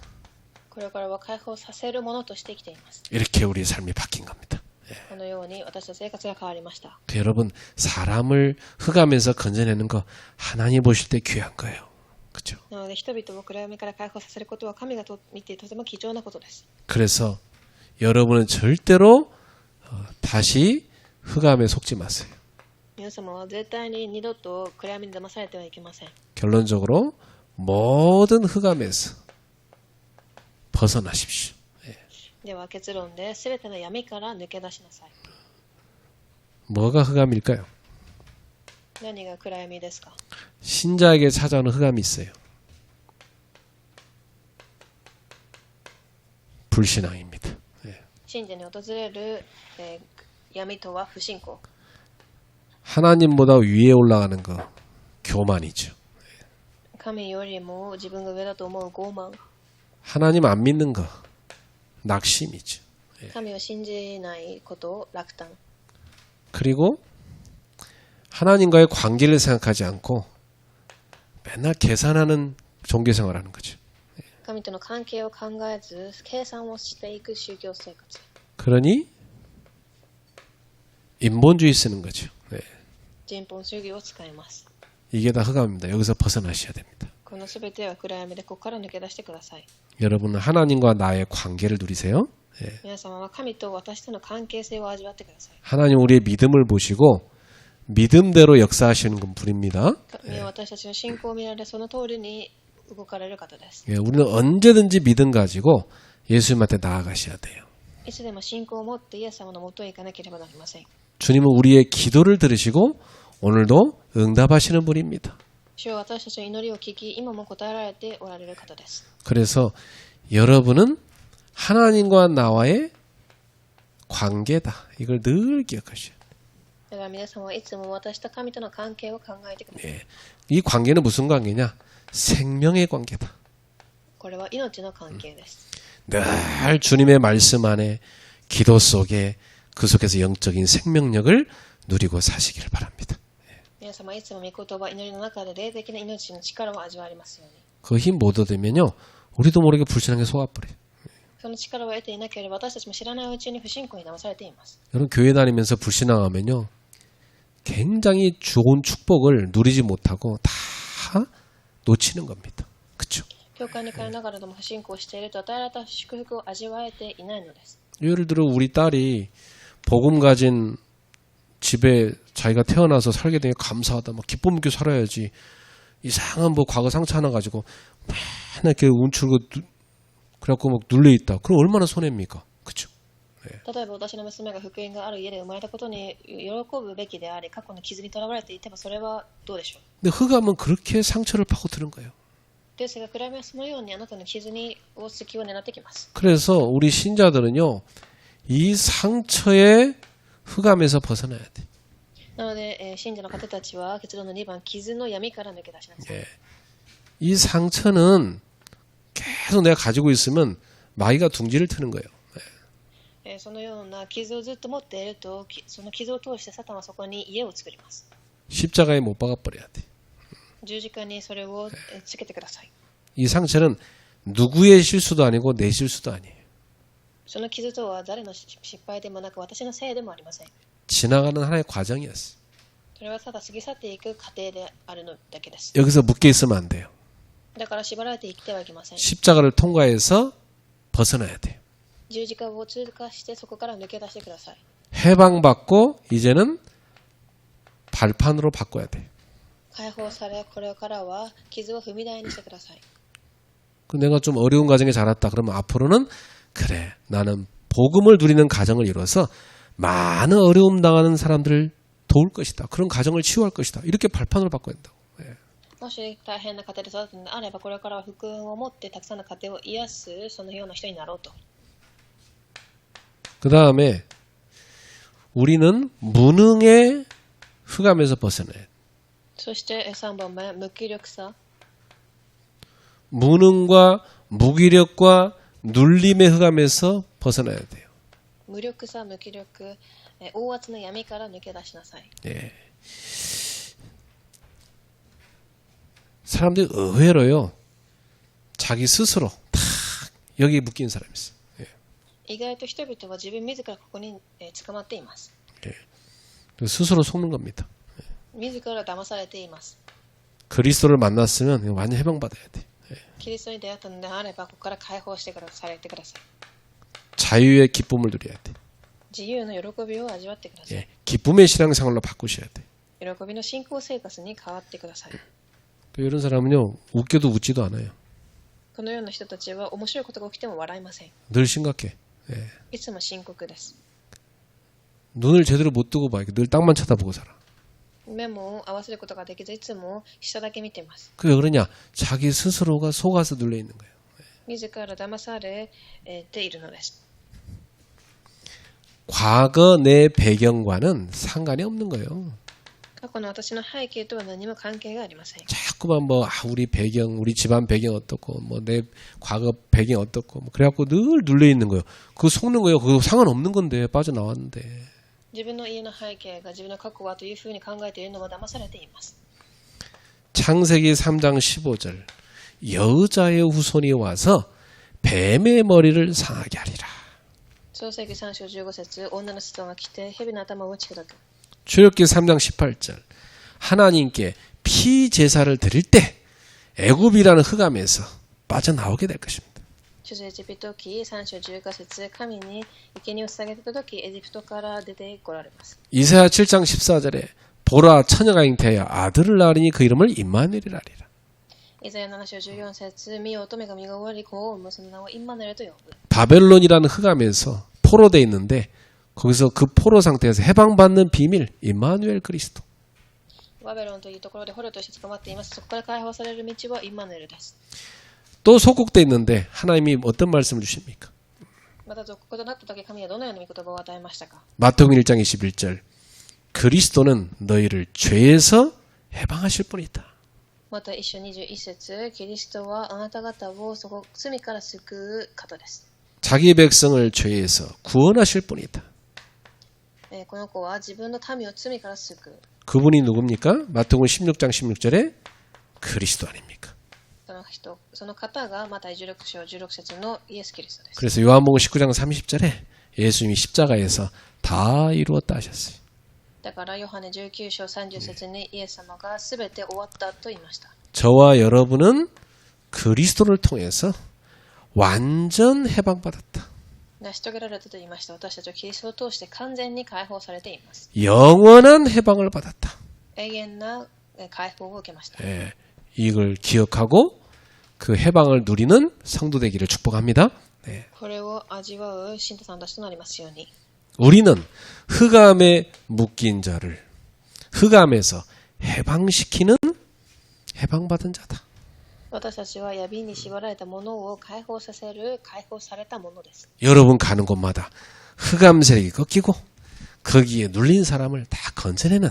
これからは解放させるものとして生きています。 이렇게 우리의 삶이 바뀐 겁니다. このように私の生活が変わりました。 그 여러분, 사람을 흑암에서 건져내는 거 하나님 보실 때 귀한 거예요. 그렇죠? なので人々を暗闇から解放させることは神が見てとても貴重なことです。 그래서 여러분은 절대로 다시 흑암에 속지 마세요. 皆様は絶対に二度と暗闇に騙されてはいけません。 결론적으로 모든 흑암에서 벗어나십시오. では結論で全ての闇から抜け出しなさい。 뭐가 흑암일까요? 何が暗闇ですか？ 신자에게 찾아오는 흑암이 있어요. 불신앙입니다. 信者に訪れる、闇とは不信仰。 하나님보다 위에 올라가는 거 교만이죠. 神よりも自分が上だと思う傲慢。 하나님 안 믿는 거 낙심이죠. 神を信じないことを落胆。 그리고 하나님과의 관계를 생각하지 않고 맨날 계산하는 종교생활하는 거죠. 神との関係を考えず計算をしていく宗教生活。 그러니 인본주의 쓰는 거죠. 네. 人本主義を使います。 이게 다 흑암입니다. 여기서 벗어나셔야 됩니다. このすべては暗闇でここから抜け出してください。 여러분은 하나님과 나의 관계를 누리세요. 네. 皆様は神と私との関係性を味わってください。 하나님 우리의 믿음을 보시고 믿음대로 역사하시는 분입니다. 神は私たちの信仰を見られその通りに動かれる方です。 예, 우리는 언제든지 믿음 가지고 예수님한테 나아가셔야 돼요. いつでも信仰を持ってイエス様のもとへ行かなければなりません。 주님은 우리의 기도를 들으시고 오늘도 응답하시는 분입니다. 主は私たちの祈りを聞き、今も答えられておられる方です。 그래서 여러분은 하나님과 나와의 관계다. 이걸 늘 기억하셔요. だから皆様はいつも私と神との関係を考えてください。 예. 이 관계는 무슨 관계냐? 생명의 관계다. これは命の関係です。 늘 주님의 말씀 안에 기도 속에 그 속에서 영적인 생명력을 누리고 사시기를 바랍니다. 皆様いつも御言葉、祈りの中で霊的な命の力を味わいますように。 그 힘 못 얻으면요, 우리도 모르게 불신앙에 속아버려요. その力を得ていなければ私たちも知らないうちに不信仰に騙されています。 여러분 교회 다니면서 불신앙하면요, 굉장히 좋은 축복을 누리지 못하고 다 놓치는 겁니다. 그렇죠? 教会に通いながらでも不信仰していると与えられた祝福を味わえていないのです。 예를 들어 우리 딸이 복음 가진 집에 자기가 태어나서 살게 되니 감사하다, 막 기쁨 있게 살아야지. 이상한 뭐 과거 상처 하나 가지고 맨날 이렇게 움츠고 그래갖고 막 눌려 있다. 그럼 얼마나 손해입니까? 그렇죠? 例えば私の娘が福音がある家で生まれたことに喜ぶべきであり、過去の傷にとらわれていてもそれはどうでしょう。 근데 흑암은 그렇게 상처를 파고드는 거예요. ですが暗闇はそのようにあなたの傷に隙を狙ってきます。 그래서 우리 신자들은요, 이 상처의 흑암에서 벗어나야 돼. なので、信者の方たちは結論の2番、傷の闇から抜け出しなさい。 예. 이 상처는 계속 내가 가지고 있으면 마귀가 둥지를 트는 거예요. そのような傷をずっと持っていると、その傷を通してサタンはそこに家を作ります。 십자가에 못 박아버려야 돼. 十字架にそれをつけてください。 이 상처는 누구의 실수도 아니고 내 실수도 아니에요. その傷とは誰の失敗でもなく私のせいでもありません。 지나가는 하나의 과정이었어요. それはただ過ぎ去っていく過程であるのだけです。 여기서 묶여 있으면 안 돼요. だから縛られて生きてはいけません。 십자가를 통과해서 벗어나야 돼요. 十字架を通過してそこから抜け出してください。 해방받고 이제는 발판으로 바꿔야 돼. 解放され、これからは傷を踏み台にしてください。 그 내가 좀 어려운 가정에 자랐다. 그러면 앞으로는 그래 나는 복음을 누리는 가정을 이뤄서 많은 어려움 당하는 사람들을 도울 것이다. 그런 가정을 치유할 것이다. 이렇게 발판으로 바꿔야 된다고. 예. もし大変な家庭で育つのであれば、これからは福音を持ってたくさんの家庭を癒す、そのような人になろうと。 그 다음에 우리는 무능의 흑암에서 벗어나야 돼. そして3番目、無気力さ。 무능과 무기력과 눌림의 흑암에서 벗어나야 돼요. 無力さ、無気力、大圧の闇から抜け出しなさい。 예. 사람들이 의외로요. 자기 스스로 탁 여기 묶인 사람이 있어요. 예. 意外と人々は自分自らここに捕まっています。 예. 스스로 속는 겁니다. 自ら騙されています。 그리스도를 만났으면 완전 해방받아야 돼. キリストに出会ったのであれば、ここから解放してされてください。 자유의 기쁨을 누려야 돼. 自由の喜びを味わってください。 예. 기쁨의 신앙생활로 바꾸셔야 돼. 喜びの信仰生活に変わってください。 또 이런 사람은요. 웃겨도 웃지도 않아요. このような人たちは面白いことが起きても笑いません。 늘 심각해. 예. いつも深刻です。 눈을 제대로 못 뜨고 봐. 늘 땅만 쳐다보고 살아. 目も合わせることができず、いつも下だけ見ています。 그게 왜 그러냐? 자기 스스로가 속아서 눌려 있는 거예요. 自ら騙されているのです。 과거 내 배경과는 상관이 없는 거예요. 過去の私の背景とは何も関係がありません。 자꾸만 뭐 우리 배경, 우리 집안 배경 어떻고, 뭐 내 과거 배경 어떻고, 뭐 그래갖고 늘 눌려 있는 거예요. 그거 속는 거예요. 그거 상관없는 건데 빠져나왔는데. 自分の家の背景が自分の過去はというふうに考えているのは騙されています。 창세기 3장 15절 여자의 후손이 와서 뱀의 머리를 상하게 하리라. 創世記3章15節、女の子孫が来て蛇の頭を打ち砕く。 출애굽기 3장 18절 하나님께 피제사를 드릴 때 애굽이라는 흑암에서 빠져나오게 될 것입니다. 出エジプト記3章15節、神に生贄を捧げた時、エジプトから出てこられます。 이사야 7장 14절에 보라 처녀가 잉태하여 아들을 낳으리니 그 이름을 임마누엘이라 하리라. イザヤ7章14節、見よ乙女が身が終わり子を産む、その名をインマヌエルと呼ぶ。 바벨론이라는 흑암에서 포로돼 있는데 거기서 그 포로 상태에서 해방받는 비밀 임마누엘 그리스도. バベロンというところで捕虜として捕まっています。そこから解放される道はインマヌエルです。 또 속국돼 있는데 하나님이 어떤 말씀을 주십니까? また属国となった時、神はどのような御言葉を与えましたか？ 마태복음 1장 21절 그리스도는 너희를 죄에서 해방하실 분이다. また一章21節、キリストはあなた方をそこ罪から救う方です。 자기 백성을 죄에서 구원하실 분이다. この子は自分の民を罪から救う。 그분이 누굽니까? 마태복음 16장 16절에 그리스도 아닙니까? その方がまた16章16節のイエス・キリストです。 그래서 요한복음 19장 30절에 예수님이 십자가에서 다 이루었다 하셨어요. だからヨハネ19章30節にイエス様がすべて終わったと言いました。 저와 여러분은 그리스도를 통해서 완전 해방받았다. 成し遂げられたと言いました。私たちはキリストを通して完全に解放されています。 영원한 해방을 받았다. 永遠な解放を受けました。 예, 이걸 기억하고 그 해방을 누리는 성도 되기를 축복합니다. 네. これを味わう信徒さんたちとなりますように。 우리는 흑암에 묶인 자를 흑암에서 해방시키는 해방받은 자다. 私たちは闇に縛られたものを解放させる解放されたものです。 여러분 가는 곳마다 흑암 세력이 꺾이고 거기에 눌린 사람을 다 건져내는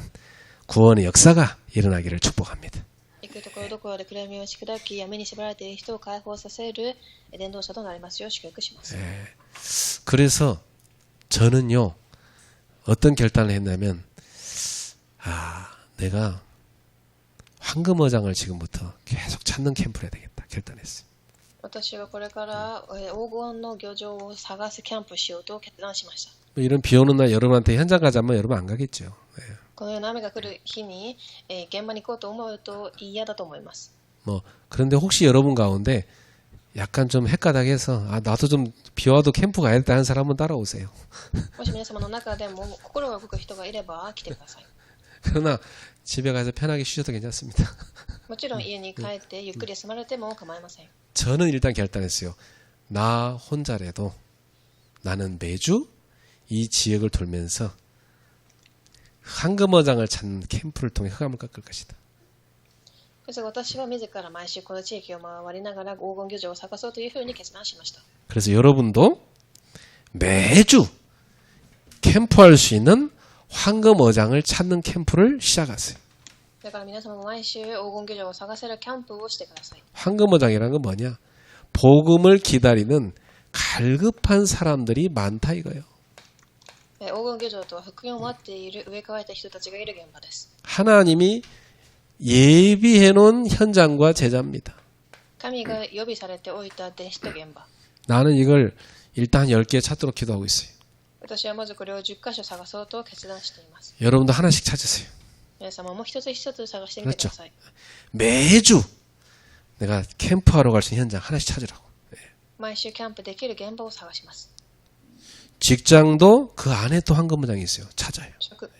구원의 역사가 일어나기를 축복합니다. 行くところどころで暗闇を打ち砕き、闇に縛られている人を解放させる伝道者となりますよう祝福します。 그래서 저는요 어떤 결단을 했냐면 내가 황금어장을 지금부터 계속 찾는 캠프를 해야 되겠다 결단했어요. 私はこれから黄金の漁場を探すキャンプしようと決断しました。 이런 비 오는 날 여러분한테 현장 가자면 여러분 안 가겠죠. 네. このような雨が来る日に現場に行こうと思うと嫌だと思います。 그런데 혹시 여러분 가운데 약간 좀 헷가닥해서 나도 좀 비와도 캠프 가야겠다 하는 사람 한번 따라오세요. もし皆様の中でも心が動く人がいれば来てください。 그러나 집에 가서 편하게 쉬셔도 괜찮습니다. もちろん家に帰ってゆっくり休まれても構いません。 저는 일단 결단했어요. 나 혼자라도 나는 매주 이 지역을 돌면서 황금어장을 찾는 캠프를 통해 흑암을 깎을 것이다. ですが私は自ら毎週この地域を回りながら黄金漁場を探そうというふうに決断しました。 그래서 여러분도 매주 캠프할 수 있는 황금어장을 찾는 캠프를 시작하세요. だから皆様も毎週黄金漁場を探せるキャンプをしてください。 황금어장이라는 건 뭐냐? 복음을 기다리는 갈급한 사람들이 많다 이거예요. 黄金漁場とは福音を待っている植え替えた人たちがいる現場です。 하나님이 예비해 놓은 현장과 제자입니다. 神が予備されておいた弟子と現場。 나는 이걸 일단 10개 찾도록 기도하고 있어요. 私はまずこれを10カ所探そうと決断しています。 여러분도 하나씩 찾으세요. 皆様も一つ一つ探してみてください。 매주 내가 캠프하러 갈 수 있는 현장 하나씩 찾으라고. 毎週キャンプできる現場を探します。 직장도 그 안에 또 황금어장이 있어요. 찾아요. 職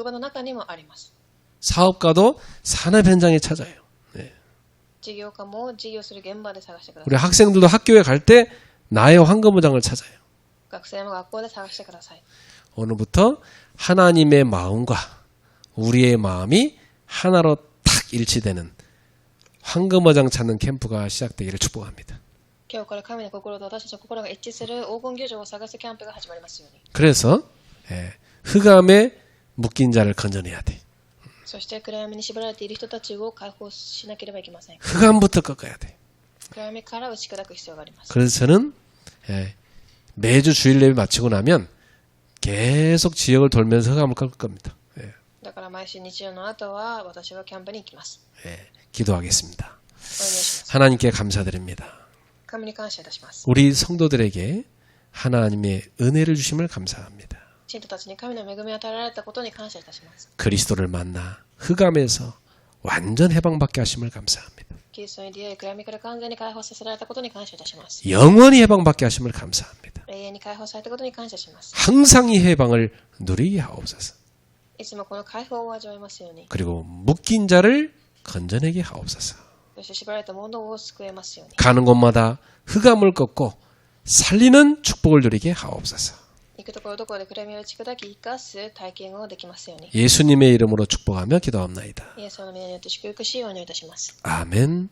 場の中にもあります。 사업가도 산업 현장에 찾아요. 事業家も事業する現場で探してください。 우리 학생들도 학교에 갈 때 나의 황금어장을 찾아요. 学生も学校で探してください。 오늘부터 하나님의 마음과 우리의 마음이 하나로 탁 일치되는 황금어장 찾는 캠프가 시작되기를 축복합니다. 今日から神の心と私たちの心が一致する黄金漁場を探すキャンプが始まりますように。 그래서 흑암에 묶인 자를 건져내야 돼. そして暗闇に縛られている人たちを解放しなければいけません。 흑암부터 꺾어야 돼. 暗闇から打ち砕く必要があります。 그래서 저는 매주 주일 예배 마치고 나면 계속 지역을 돌면서 흑암을 꺾을 겁니다. だから毎週日曜の後は私はキャンプに行きます。 기도하겠습니다. お願いします。 하나님께 감사드립니다. 神に感謝いたします。 우리 성도들에게 하나님의 은혜를 주심을 감사합니다. 信徒たちに神の恵みを与えられたことに感謝いたします。 그리스도를 만나 흑암에서 완전 해방받게 하심을 감사합니다. キリストに出会い暗闇から完全に解放させられたことに感謝いたします。 영원히 해방받게 하심을 감사합니다. 永遠に解放されたことに感謝します。 항상 이 해방을 누리게 하옵소서. いつもこの解放を味わいますように。 그리고 묶인 자를 건져내게 하옵소서. そして縛られたものを救えますように。 가는 곳마다 흑암을 꺾고 살리는 축복을 누리게 하옵소서. 行くところどころで暗闇を打ち砕き生かす体験をできますように。 예수님의 이름으로 축복하며 기도합나이다. イエス様の皆によって祝福しようにいたします。 아멘.